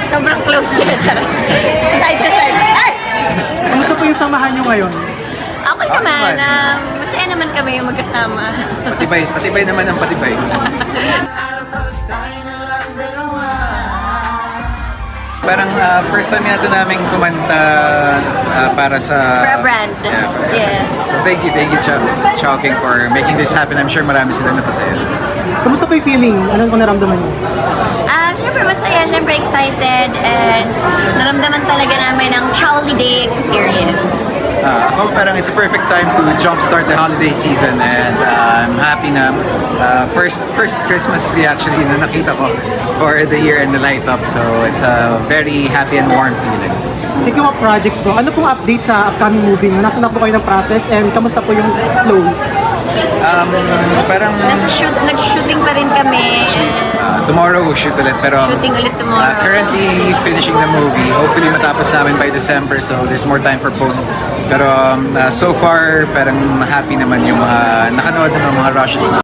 Sobrang close siya. Side to side. Ay! Kamusta po yung samahan nyo ngayon? Okay naman. Masaya naman kami yung magkasama. Patibay naman ang patibay. Parang first time yata namin kumanta para sa... For a brand. Yeah, for a brand. Yes. So thank you Chowking for making this happen. I'm sure marami silang napasaya. Kamusta po yung feeling? Anong naramdaman nyo? Siyempre masaya, siyempre excited, and naramdaman talaga namin ang Chowly Day experience. Ako parang it's a perfect time to jumpstart the holiday season, and I'm happy na first Christmas tree actually na nakita ko for the year and the light up, so it's a very happy and warm feeling. Speaking of projects bro, ano pong update sa upcoming movie nyo? Nasaan na po kayo ng process and kamusta po yung flow? Parang Nag-shooting pa rin kami, and tomorrow we'll shoot ulit, pero shooting ulit tomorrow. currently finishing the movie. Hopefully matapos namin by December, so there's more time for post. Pero so far parang happy naman yung nakanood ng mga rushes na